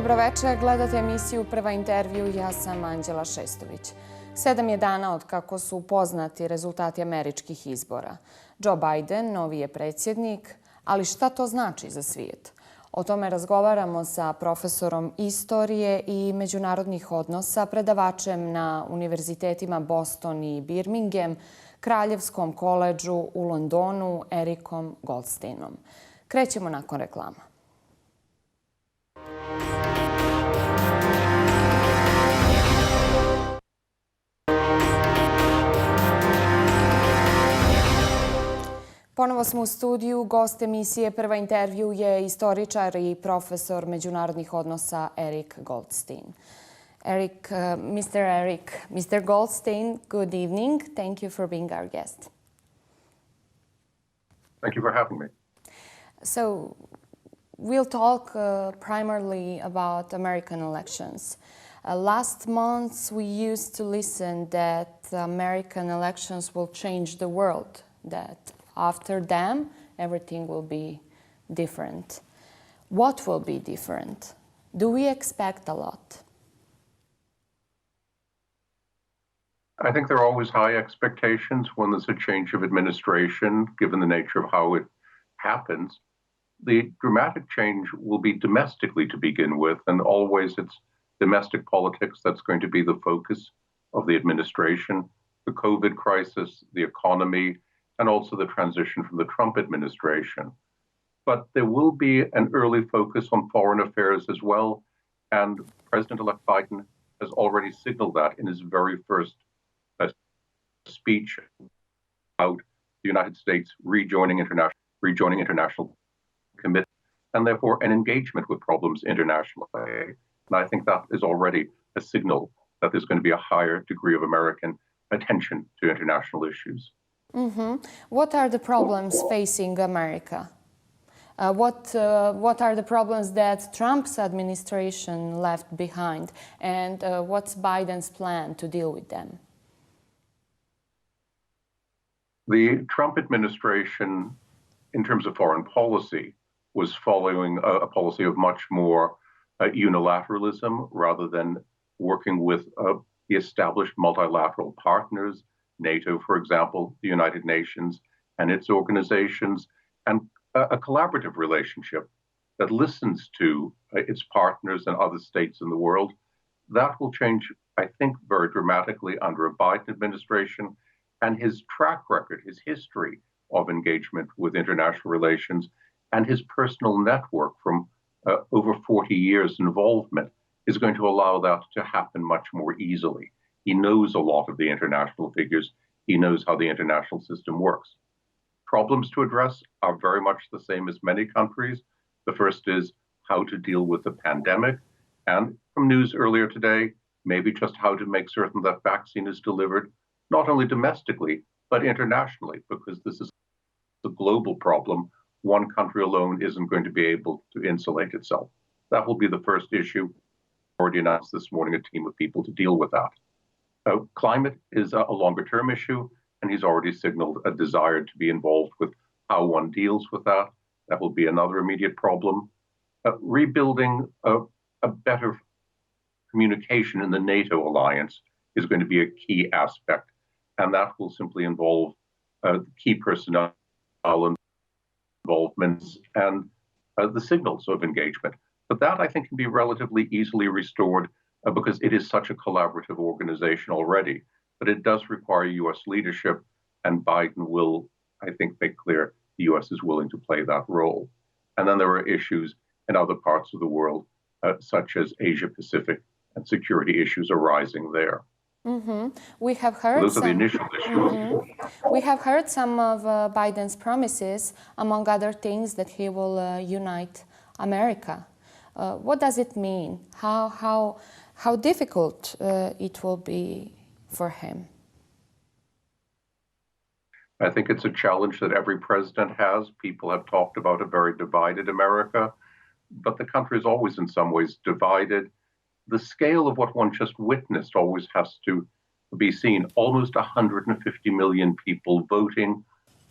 Dobroveče, gledate emisiju Prva intervju, ja sam Anđela Šestović. 7 je dana od kako su poznati rezultati američkih izbora. Joe Biden, novi je predsjednik, ali šta to znači za svijet? O tome razgovaramo sa profesorom istorije i međunarodnih odnosa, predavačem na univerzitetima Boston i Birmingham, Kraljevskom koledžu u Londonu, Erikom Goldsteinom. Krećemo nakon reklama. Ponovo smo u studiju. Gost emisije Prva intervju je istoričar i profesor međunarodnih odnosa Erik Goldstein. Mr. Goldstein, good evening. Thank you for being our guest. Thank you for having me. So, we'll talk primarily about American elections. Last month, we used to listen that American elections will change the world, that after them, everything will be different. What will be different? Do we expect a lot? I think there are always high expectations when there's a change of administration, given the nature of how it happens. The dramatic change will be domestically to begin with, and always it's domestic politics that's going to be the focus of the administration. The COVID crisis, the economy, and also the transition from the Trump administration. But there will be an early focus on foreign affairs as well, and President-elect Biden has already signaled that in his very first speech about the United States rejoining international commitment, and therefore an engagement with problems internationally. And I think that is already a signal that there's going to be a higher degree of American attention to international issues. Mm-hmm. What are the problems facing America? What are the problems that Trump's administration left behind, and what's Biden's plan to deal with them? The Trump administration, in terms of foreign policy, was following a policy of much more unilateralism rather than working with the established multilateral partners, NATO, for example, the United Nations and its organizations, and a collaborative relationship that listens to its partners and other states in the world. That will change, I think, very dramatically under a Biden administration, and his track record, his history of engagement with international relations, and his personal network from over 40 years involvement is going to allow that to happen much more easily. He knows a lot of the international figures. He knows how the international system works. Problems to address are very much the same as many countries. The first is how to deal with the pandemic. And from news earlier today, maybe just how to make certain that vaccine is delivered, not only domestically, but internationally, because this is a global problem. One country alone isn't going to be able to insulate itself. That will be the first issue. Already announced this morning a team of people to deal with that. Climate is a longer-term issue, and he's already signaled a desire to be involved with how one deals with that. That will be another immediate problem. Rebuilding a better communication in the NATO alliance is going to be a key aspect, and that will simply involve key personnel involvements and the signals of engagement. But that, I think, can be relatively easily restored because it is such a collaborative organization already. But it does require U.S. leadership, and Biden will, I think, make clear the U.S. is willing to play that role. And then there are issues in other parts of the world, such as Asia-Pacific, and security issues arising there. Mm-hmm. We have heard those are the initial issues. Mm-hmm. We have heard some of Biden's promises, among other things, that he will unite America. What does it mean? How difficult it will be for him? I think it's a challenge that every president has. People have talked about a very divided America, but the country is always in some ways divided. The scale of what one just witnessed always has to be seen. Almost 150 million people voting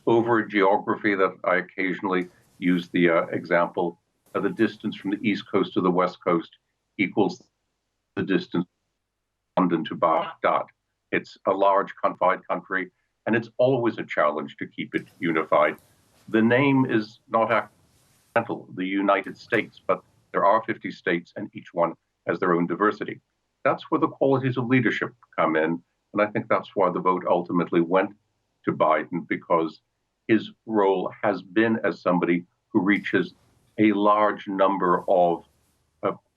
over a geography that I occasionally use the example of the distance from the East Coast to the West Coast equals the distance from London to Baghdad. It's a large, confide country, and it's always a challenge to keep it unified. The name is not accidental, the United States, but there are 50 states, and each one has their own diversity. That's where the qualities of leadership come in, and I think that's why the vote ultimately went to Biden, because his role has been as somebody who reaches a large number of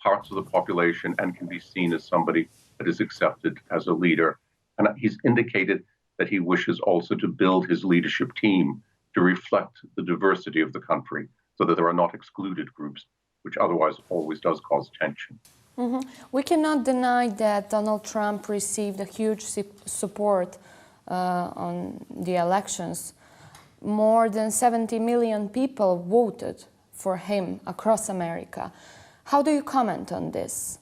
parts of the population and can be seen as somebody that is accepted as a leader. And he's indicated that he wishes also to build his leadership team to reflect the diversity of the country so that there are not excluded groups, which otherwise always does cause tension. We cannot deny that Donald Trump received a huge support on the elections. More than 70 million people voted for him across America. How do you comment on this?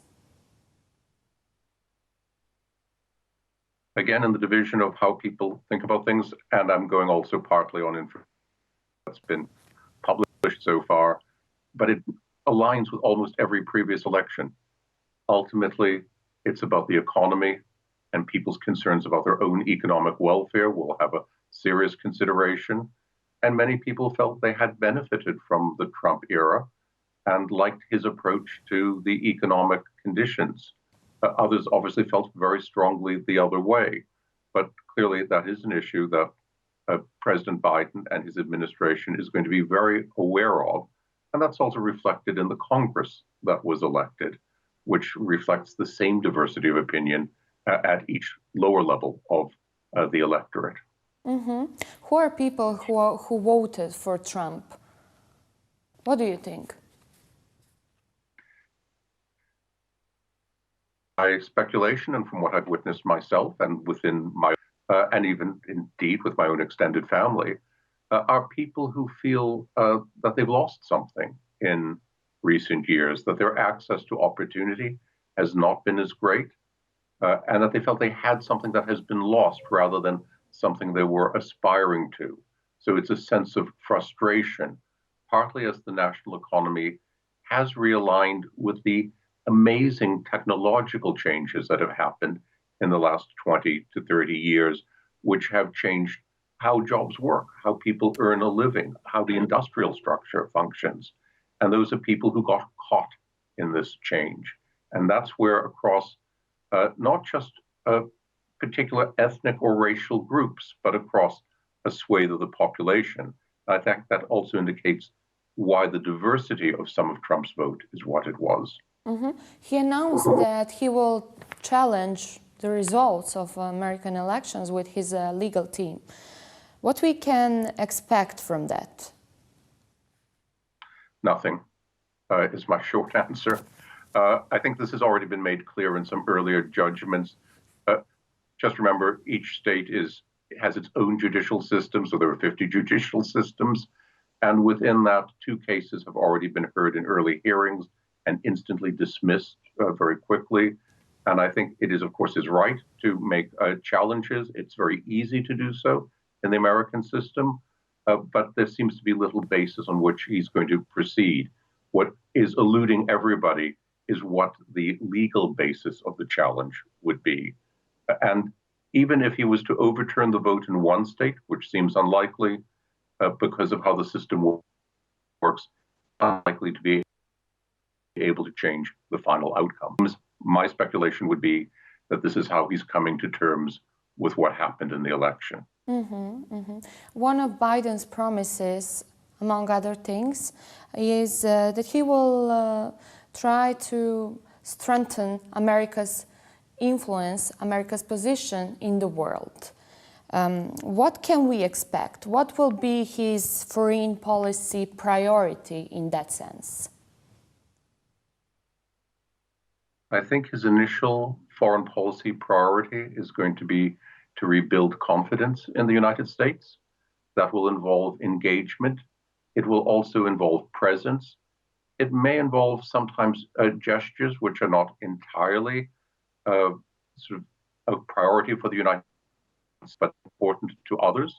Again, in the division of how people think about things, and I'm going also partly on information that's been published so far, but it aligns with almost every previous election. Ultimately, it's about the economy, and people's concerns about their own economic welfare will have a serious consideration. And many people felt they had benefited from the Trump era and liked his approach to the economic conditions. Others obviously felt very strongly the other way. But clearly, that is an issue that President Biden and his administration is going to be very aware of. And that's also reflected in the Congress that was elected, which reflects the same diversity of opinion at each lower level of the electorate. Who are people who voted for Trump? What do you think? My speculation, and from what I've witnessed myself and within my, and even indeed with my own extended family, are people who feel that they've lost something in recent years, that their access to opportunity has not been as great, and that they felt they had something that has been lost rather than something they were aspiring to. So it's a sense of frustration, partly as the national economy has realigned with the amazing technological changes that have happened in the last 20 to 30 years, which have changed how jobs work, how people earn a living, how the industrial structure functions. And those are people who got caught in this change. And that's where across not just particular ethnic or racial groups, but across a swathe of the population. I think that also indicates why the diversity of some of Trump's vote is what it was. He announced that he will challenge the results of American elections with his legal team. What we can expect from that? Nothing is my short answer. I think this has already been made clear in some earlier judgments. Just remember, each state has its own judicial system, so there are 50 judicial systems. And within that, 2 cases have already been heard in early hearings and instantly dismissed very quickly. And I think it is, of course, his right to make challenges. It's very easy to do so in the American system, but there seems to be little basis on which he's going to proceed. What is eluding everybody is what the legal basis of the challenge would be. And even if he was to overturn the vote in one state, which seems unlikely because of how the system works, unlikely to be able to change the final outcomes. My speculation would be that this is how he's coming to terms with what happened in the election. One of Biden's promises, among other things, is that he will try to strengthen America's influence, America's position in the world. What can we expect? What will be his foreign policy priority in that sense? I think his initial foreign policy priority is going to be to rebuild confidence in the United States. That will involve engagement. It will also involve presence. It may involve sometimes gestures which are not entirely sort of a priority for the United States, but important to others.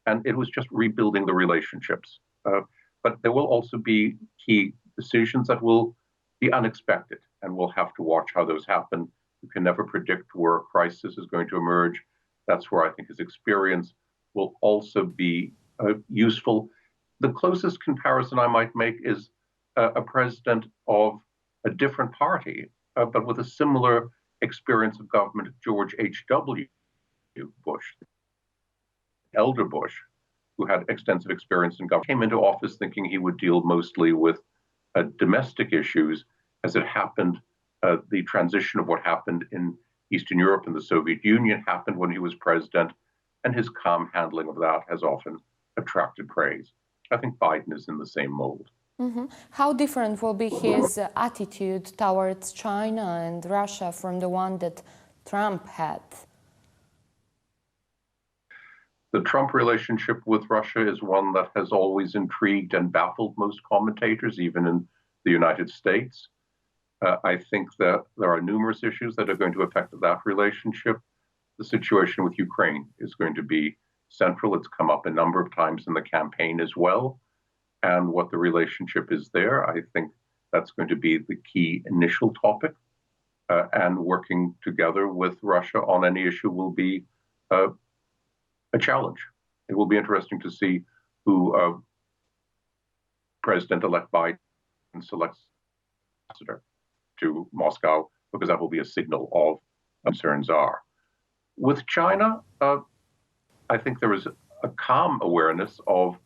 And it was just rebuilding the relationships. But there will also be key decisions that will be unexpected and we'll have to watch how those happen. You can never predict where a crisis is going to emerge. That's where I think his experience will also be useful. The closest comparison I might make is a president of a different party, but with a similar experience of government, George H.W. Bush, elder Bush, who had extensive experience in government, came into office thinking he would deal mostly with domestic issues. As it happened, the transition of what happened in Eastern Europe and the Soviet Union happened when he was president, and his calm handling of that has often attracted praise. I think Biden is in the same mold. Mm-hmm. How different will be his attitude towards China and Russia from the one that Trump had? The Trump relationship with Russia is one that has always intrigued and baffled most commentators, even in the United States. I think that there are numerous issues that are going to affect that relationship. The situation with Ukraine is going to be central. It's come up a number of times in the campaign as well. And what the relationship is there, I think that's going to be the key initial topic. And working together with Russia on any issue will be a challenge. It will be interesting to see who President-elect Biden selects to Moscow, because that will be a signal of concerns are. With China, I think there is a calm awareness of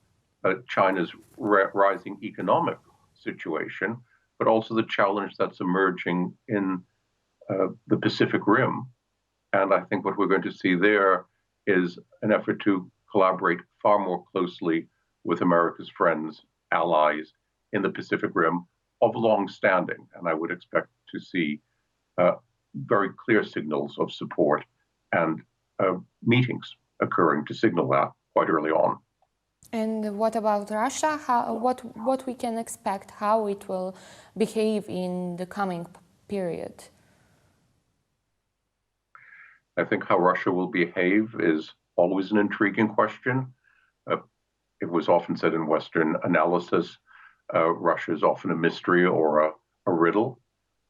China's rising economic situation, but also the challenge that's emerging in the Pacific Rim. And I think what we're going to see there is an effort to collaborate far more closely with America's friends, allies in the Pacific Rim of long standing. And I would expect to see very clear signals of support and meetings occurring to signal that quite early on. And what about Russia? What we can expect, how it will behave in the coming period? I think how Russia will behave is always an intriguing question. It was often said in Western analysis, Russia is often a mystery or a riddle.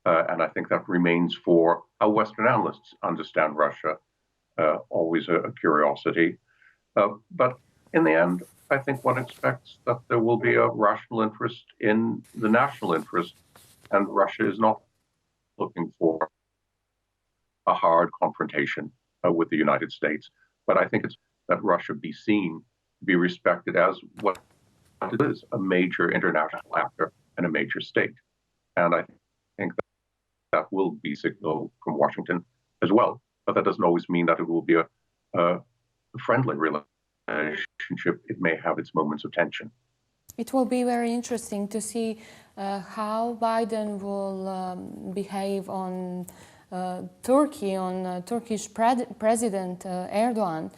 And I think that remains for how Western analysts understand Russia, always a curiosity. But in the end, I think one expects that there will be a rational interest in the national interest, and Russia is not looking for a hard confrontation with the United States. But I think it's that Russia be seen, be respected as what it is, a major international actor and a major state. And I think that will be signaled from Washington as well. But that doesn't always mean that it will be a friendly relationship. It may have its moments of tension. It will be very interesting to see how Biden will behave on Turkey, on Turkish President Erdogan.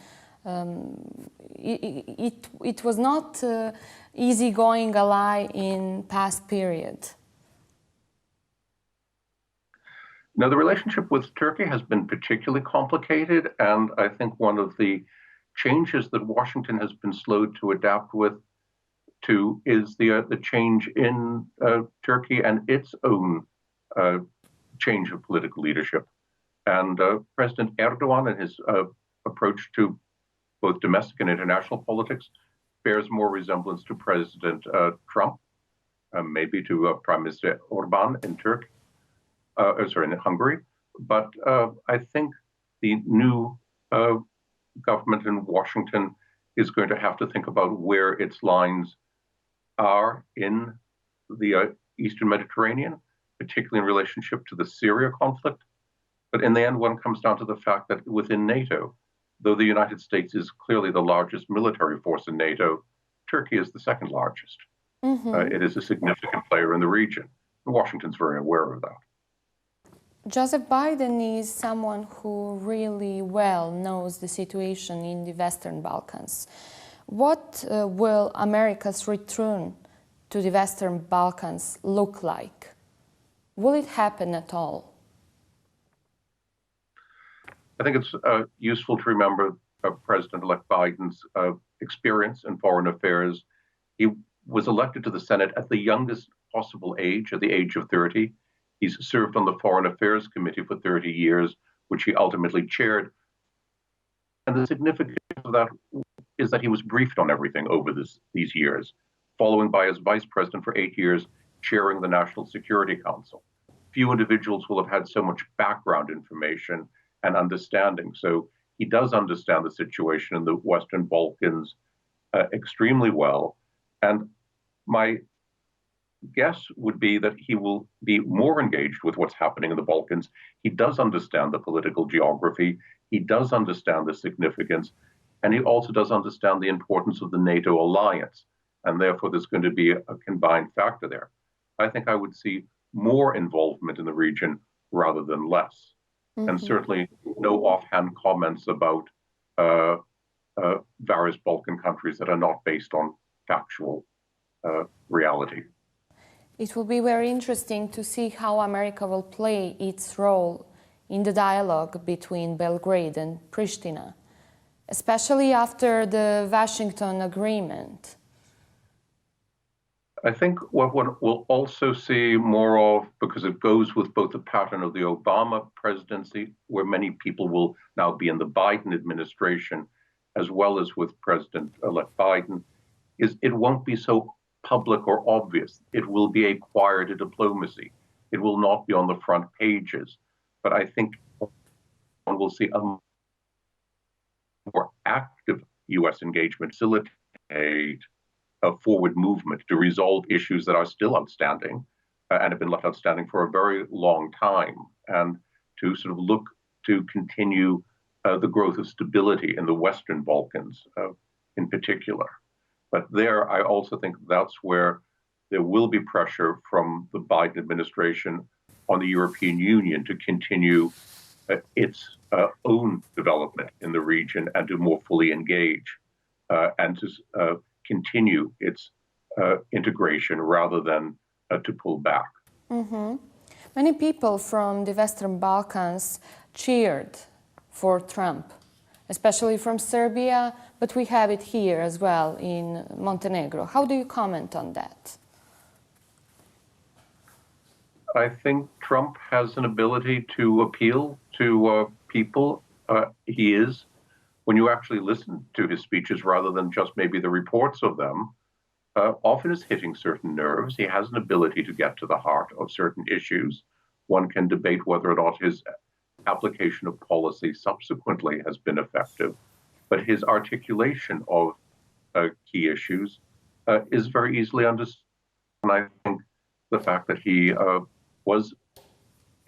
It was not easygoing ally in past period. Now, the relationship with Turkey has been particularly complicated, and I think one of the changes that Washington has been slow to adapt to is the change in Turkey and its own change of political leadership. And President Erdogan and his approach to both domestic and international politics bears more resemblance to President Trump, maybe to Prime Minister Orban in Turkey. In Hungary, but I think the new government in Washington is going to have to think about where its lines are in the Eastern Mediterranean, particularly in relationship to the Syria conflict. But in the end, one comes down to the fact that within NATO, though the United States is clearly the largest military force in NATO, Turkey is the second largest. It is a significant player in the region. And Washington's very aware of that. Joseph Biden is someone who really well knows the situation in the Western Balkans. What will America's return to the Western Balkans look like? Will it happen at all? I think it's useful to remember President-elect Biden's experience in foreign affairs. He was elected to the Senate at the youngest possible age, at the age of 30. He's served on the Foreign Affairs Committee for 30 years, which he ultimately chaired. And the significance of that is that he was briefed on everything over these years, following by as vice president for 8 years, chairing the National Security Council. Few individuals will have had so much background information and understanding. So he does understand the situation in the Western Balkans extremely well. And my guess would be that he will be more engaged with what's happening in the Balkans. He does understand the political geography. He does understand the significance. And he also does understand the importance of the NATO alliance. And therefore, there's going to be a combined factor there. I think I would see more involvement in the region rather than less. Mm-hmm. And certainly no offhand comments about various Balkan countries that are not based on factual reality. It will be very interesting to see how America will play its role in the dialogue between Belgrade and Pristina, especially after the Washington Agreement. I think what one will also see more of, because it goes with both the pattern of the Obama presidency, where many people will now be in the Biden administration, as well as with President-elect Biden, is it won't be so public or obvious. It will be a quieter diplomacy. It will not be on the front pages. But I think one will see a more active U.S. engagement facilitate a forward movement to resolve issues that are still outstanding and have been left outstanding for a very long time, and to sort of look to continue the growth of stability in the Western Balkans in particular. But there, I also think that's where there will be pressure from the Biden administration on the European Union to continue its own development in the region and to more fully engage and to continue its integration rather than to pull back. Mm-hmm. Many people from the Western Balkans cheered for Trump, especially from Serbia, but we have it here as well in Montenegro. How do you comment on that? I think Trump has an ability to appeal to people. He is, when you actually listen to his speeches rather than just maybe the reports of them, often is hitting certain nerves. He has an ability to get to the heart of certain issues. One can debate whether or not his application of policy subsequently has been effective, but his articulation of key issues is very easily understood. And I think the fact that he was,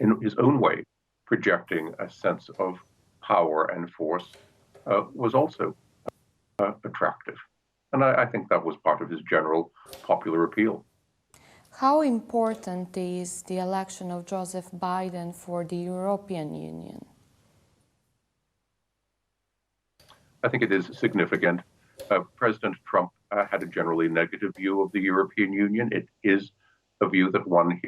in his own way, projecting a sense of power and force was also attractive. And I think that was part of his general popular appeal. How important is the election of Joseph Biden for the European Union? I think it is significant. President Trump had a generally negative view of the European Union. It is a view that one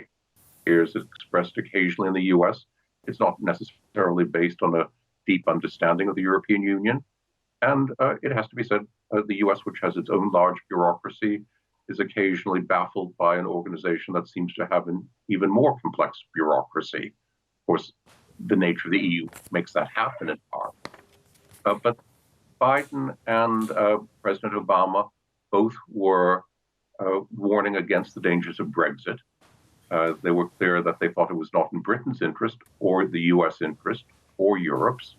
hears expressed occasionally in the U.S. It's not necessarily based on a deep understanding of the European Union. And it has to be said, the U.S., which has its own large bureaucracy, is occasionally baffled by an organization that seems to have an even more complex bureaucracy. Of course, the nature of the EU makes that happen in part. But Biden and President Obama both were warning against the dangers of Brexit. They were clear that they thought it was not in Britain's interest or the U.S. interest or Europe's.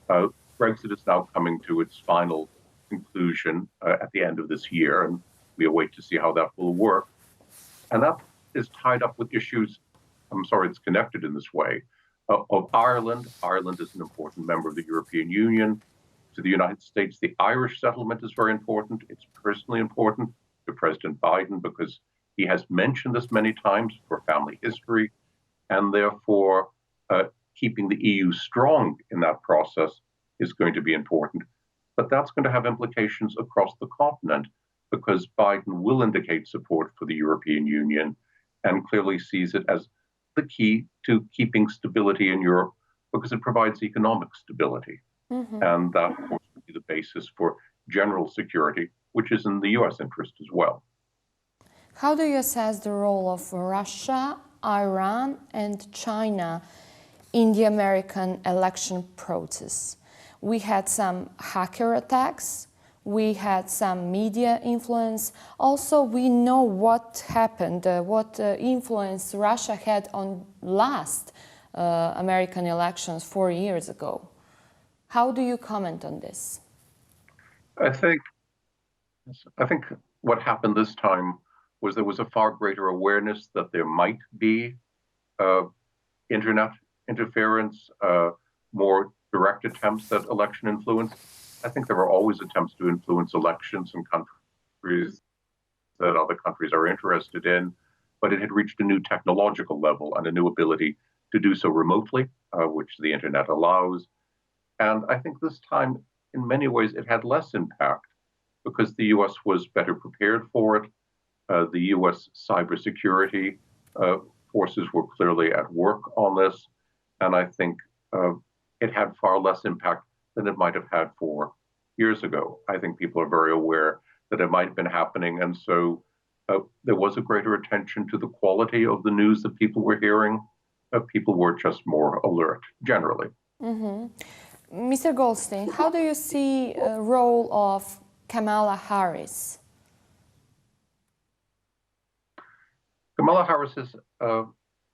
Brexit is now coming to its final conclusion at the end of this year, and we await to see how that will work. And that is tied up with issues, I'm sorry it's connected in this way, of Ireland. Ireland is an important member of the European Union. To the United States, the Irish settlement is very important. It's personally important to President Biden because he has mentioned this many times for family history, and therefore keeping the EU strong in that process is going to be important. But that's going to have implications across the continent because Biden will indicate support for the European Union and clearly sees it as the key to keeping stability in Europe because it provides economic stability. Mm-hmm. And that, of course, would be the basis for general security, which is in the U.S. interest as well. How do you assess the role of Russia Iran and China in the American election process. We had some hacker attacks, we had some media influence. Also, we know what happened, what influence Russia had on last American elections 4 years ago. How do you comment on this? I think what happened this time was there was a far greater awareness that there might be internet interference, more direct attempts at election influence. I think there are always attempts to influence elections in countries that other countries are interested in, but it had reached a new technological level and a new ability to do so remotely, which the internet allows. And I think this time, in many ways, it had less impact because the US was better prepared for it. The US cybersecurity forces were clearly at work on this. And I think it had far less impact than it might have had 4 years ago. I think people are very aware that it might have been happening. And so there was a greater attention to the quality of the news that people were hearing. People were just more alert, generally. Mm-hmm. Mr. Goldstein, how do you see the role of Kamala Harris? Kamala Harris is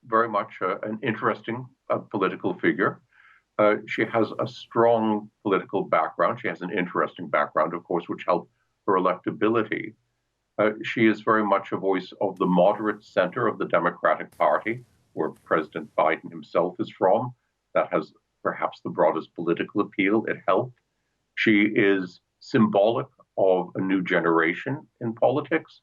very much an interesting political figure. She has a strong political background. She has an interesting background, of course, which helped her electability. She is very much a voice of the moderate center of the Democratic Party, where President Biden himself is from. That has perhaps the broadest political appeal. It helped. She is symbolic of a new generation in politics,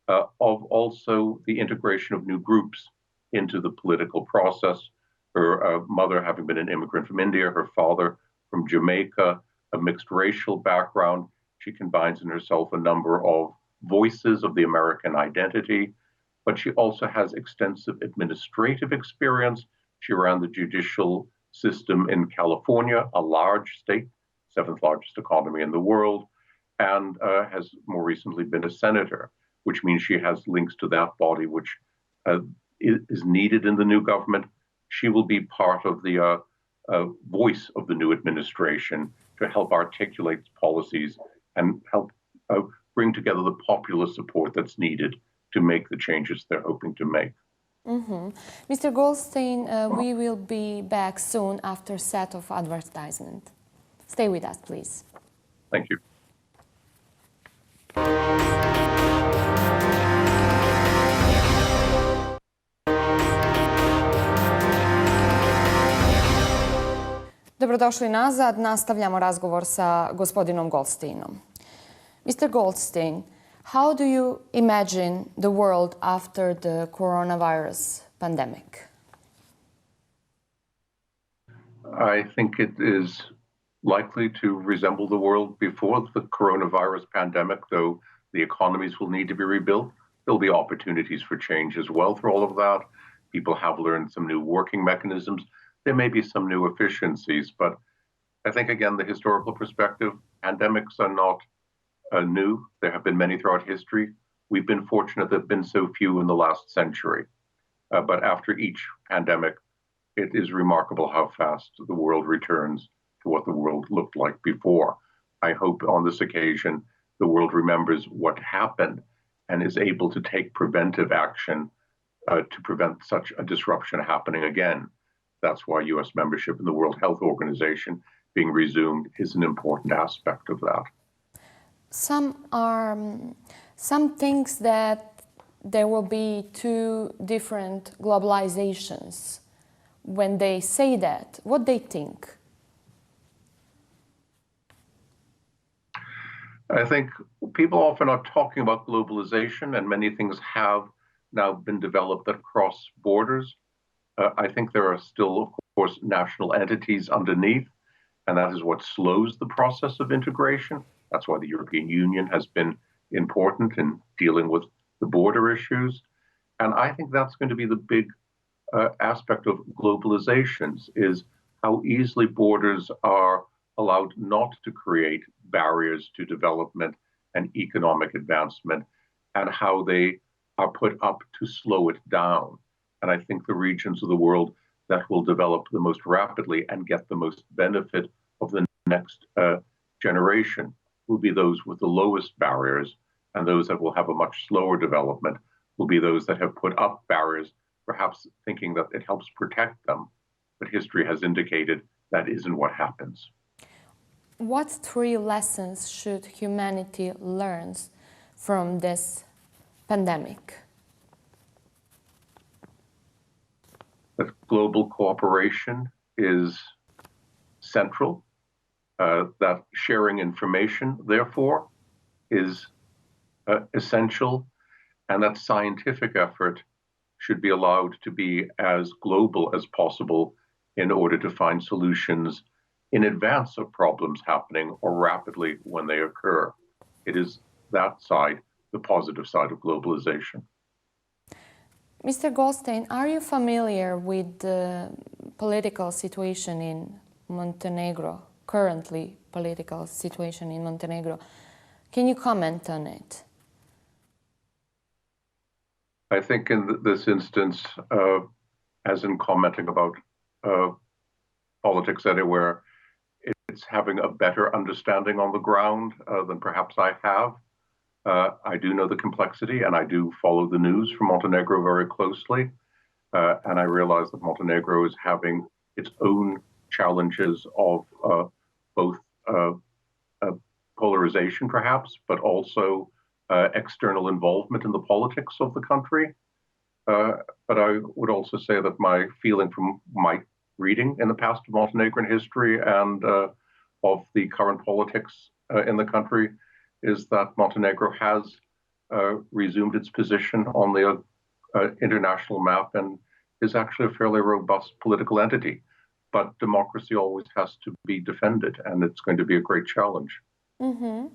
of also the integration of new groups into the political process. Her mother having been an immigrant from India, her father from Jamaica, a mixed racial background. She combines in herself a number of voices of the American identity, but she also has extensive administrative experience. She ran the judicial system in California, a large state, 7th largest economy in the world, and has more recently been a senator, which means she has links to that body, which is needed in the new government. She will be part of the voice of the new administration to help articulate policies and help bring together the popular support that's needed to make the changes they're hoping to make. Mm-hmm. Mr. Goldstein, we will be back soon after a set of advertisement. Stay with us, please. Thank you. Dobrodošli nazad. Nastavljamo razgovor sa gospodinom Goldsteinom. Mr. Goldstein, how do you imagine the world after the coronavirus pandemic? I think it is likely to resemble the world before the coronavirus pandemic, though the economies will need to be rebuilt. There'll be opportunities for change as well through all of that. People have learned some new working mechanisms. There may be some new efficiencies, but I think, again, the historical perspective, pandemics are not new. There have been many throughout history. We've been fortunate there have been so few in the last century. But after each pandemic, it is remarkable how fast the world returns to what the world looked like before. I hope on this occasion the world remembers what happened and is able to take preventive action to prevent such a disruption happening again. That's why U.S. membership in the World Health Organization being resumed is an important aspect of that. Some thinks that there will be 2 different globalizations. When they say that, what they think? I think people often are talking about globalization, and many things have now been developed that cross borders. I think there are still, of course, national entities underneath, and that is what slows the process of integration. That's why the European Union has been important in dealing with the border issues. And I think that's going to be the big aspect of globalizations, is how easily borders are allowed not to create barriers to development and economic advancement, and how they are put up to slow it down. And I think the regions of the world that will develop the most rapidly and get the most benefit of the next generation will be those with the lowest barriers, and those that will have a much slower development will be those that have put up barriers, perhaps thinking that it helps protect them. But history has indicated that isn't what happens. What three lessons should humanity learn from this pandemic? That global cooperation is central, that sharing information, therefore, is essential, and that scientific effort should be allowed to be as global as possible in order to find solutions in advance of problems happening or rapidly when they occur. It is that side, the positive side of globalization. Mr. Goldstein, are you familiar with the political situation in Montenegro, currently political situation in Montenegro? Can you comment on it? I think in this instance, as in commenting about politics anywhere, it's having a better understanding on the ground than perhaps I have. I do know the complexity, and I do follow the news from Montenegro very closely. And I realize that Montenegro is having its own challenges of both polarization, perhaps, but also external involvement in the politics of the country. But I would also say that my feeling from my reading in the past of Montenegrin history and of the current politics in the country is that Montenegro has resumed its position on the international map and is actually a fairly robust political entity. But democracy always has to be defended, and it's going to be a great challenge. Mm-hmm.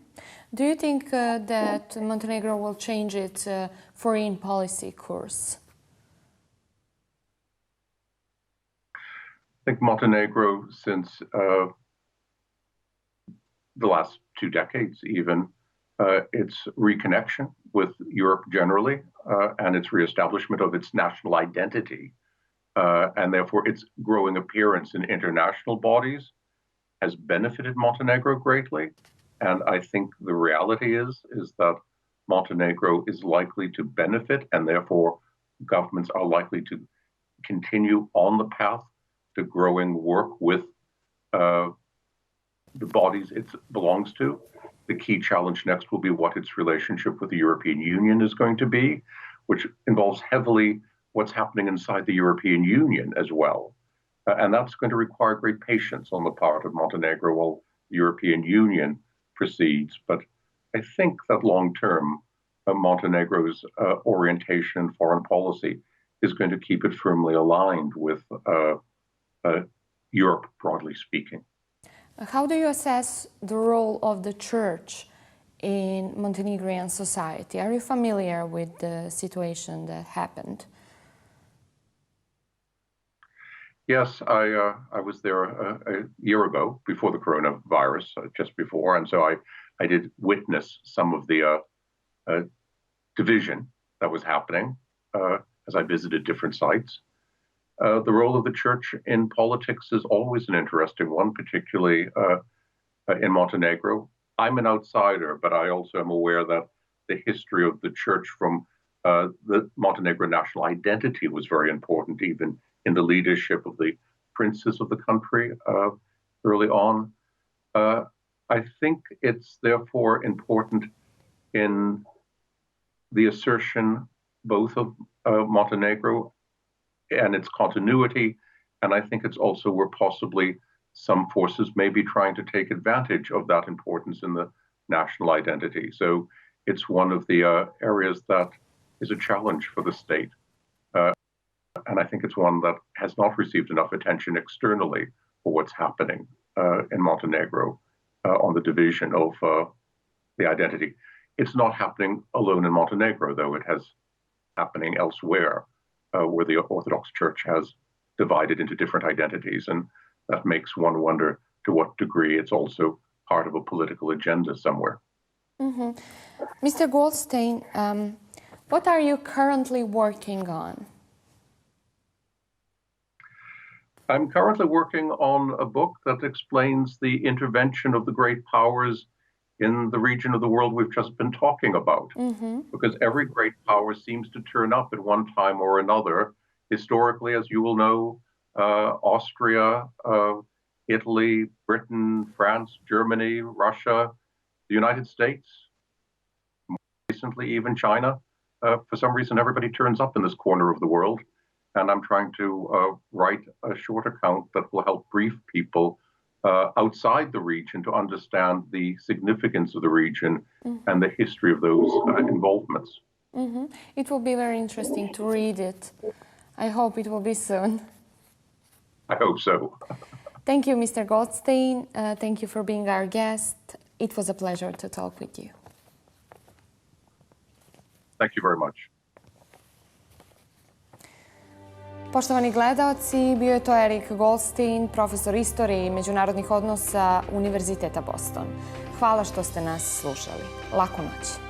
Do you think that Montenegro will change its foreign policy course? I think Montenegro, since the last 2 decades even, its reconnection with Europe generally and its reestablishment of its national identity and therefore its growing appearance in international bodies has benefited Montenegro greatly. And I think the reality is that Montenegro is likely to benefit, and therefore governments are likely to continue on the path to growing work with the bodies it belongs to. The key challenge next will be what its relationship with the European Union is going to be, which involves heavily what's happening inside the European Union as well. And that's going to require great patience on the part of Montenegro while the European Union proceeds. But I think that long-term, Montenegro's orientation in foreign policy is going to keep it firmly aligned with Europe, broadly speaking. How do you assess the role of the church in Montenegrin society? Are you familiar with the situation that happened? Yes, I was there a year ago, before the coronavirus, just before, and so I did witness some of the division that was happening as I visited different sites. The role of the church in politics is always an interesting one, particularly in Montenegro. I'm an outsider, but I also am aware that the history of the church from the Montenegro national identity was very important, even in the leadership of the princes of the country early on. I think it's therefore important in the assertion both of Montenegro and its continuity, and I think it's also where possibly some forces may be trying to take advantage of that importance in the national identity. So it's one of the areas that is a challenge for the state. And I think it's one that has not received enough attention externally for what's happening in Montenegro on the division of the identity. It's not happening alone in Montenegro, though it has happening elsewhere where the Orthodox Church has divided into different identities. And that makes one wonder to what degree it's also part of a political agenda somewhere. Mm-hmm. Mr. Goldstein, what are you currently working on? I'm currently working on a book that explains the intervention of the great powers in the region of the world we've just been talking about. Because every great power seems to turn up at one time or another. Historically, as you will know, Austria, Italy, Britain, France, Germany, Russia, the United States, more recently even China. For some reason, everybody turns up in this corner of the world. And I'm trying to write a short account that will help brief people outside the region to understand the significance of the region and the history of those involvements. It will be very interesting to read it. I hope it will be soon. I hope so. Thank you, Mr. Goldstein. Thank you for being our guest. It was a pleasure to talk with you. Thank you very much. Poštovani gledaoci, bio je to Erik Goldstein, profesor istorije i međunarodnih odnosa Univerziteta Boston. Hvala što ste nas slušali. Laku noć.